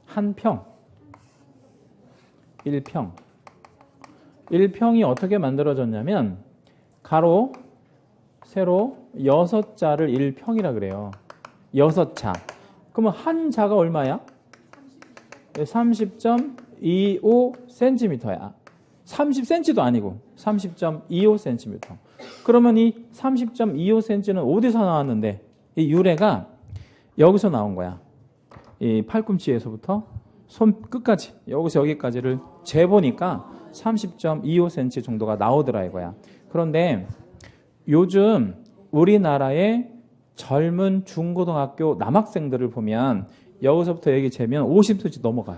한 평. 1평. 1평이 어떻게 만들어졌냐면 가로, 세로 6자를 1평이라 그래요. 6자. 그러면 한 자가 얼마야? 30.25cm야. 30cm도 아니고 30.25cm. 그러면 이 30.25cm는 어디서 나왔는데 이 유래가 여기서 나온 거야. 이 팔꿈치에서부터 손 끝까지 여기서 여기까지를 재보니까 30.25cm 정도가 나오더라 이거야. 그런데 요즘 우리나라의 젊은 중고등학교 남학생들을 보면 여기서부터 여기 재면 50cm 넘어가요.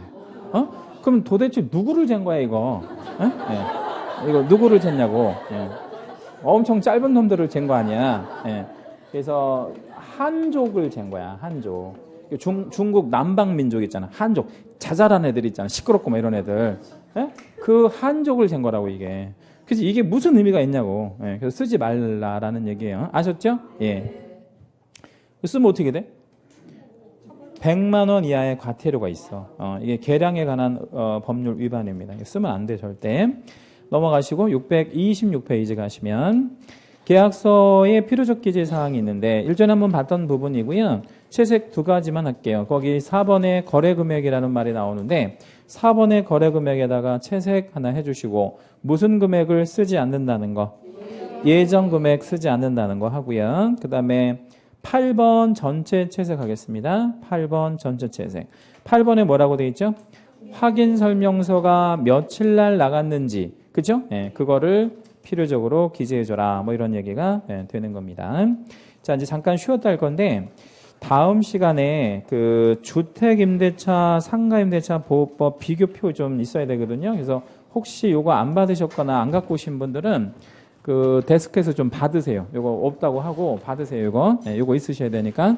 그럼 도대체 누구를 잰 거야 이거? 이거 누구를 쟀냐고. 엄청 짧은 놈들을 잰 거 아니야. 그래서 한족을 잰 거야. 한족. 중국 남방 민족 있잖아. 한족. 자잘한 애들 있잖아. 시끄럽고 뭐 이런 애들. 그 한족을 잰 거라고 이게. 그래서 이게 무슨 의미가 있냐고. 그래서 쓰지 말라라는 얘기예요. 아셨죠? 예. 쓰면 어떻게 돼? 100만 원 이하의 과태료가 있어. 이게 계량에 관한 법률 위반입니다. 쓰면 안 돼 절대. 넘어가시고 626페이지 가시면 계약서에 필요적 기재 사항이 있는데 일전에 한번 봤던 부분이고요. 채색 두 가지만 할게요. 거기 4번에 거래금액이라는 말이 나오는데 4번의 거래금액에다가 채색 하나 해주시고 무슨 금액을 쓰지 않는다는 거, 예정금액 쓰지 않는다는 거 하고요. 그 다음에 8번 전체 채색하겠습니다. 8번 전체 채색. 8번에 뭐라고 되어 있죠? 확인 설명서가 며칠 날 나갔는지, 그죠? 그거를 필요적으로 기재해줘라. 뭐 이런 얘기가 되는 겁니다. 자, 이제 잠깐 쉬었다 할 건데, 다음 시간에 그 주택임대차, 상가임대차 보호법 비교표 좀 있어야 되거든요. 그래서 혹시 요거 안 받으셨거나 안 갖고 오신 분들은 그 데스크에서 좀 받으세요. 요거 없다고 하고 받으세요. 요거 있으셔야 되니까.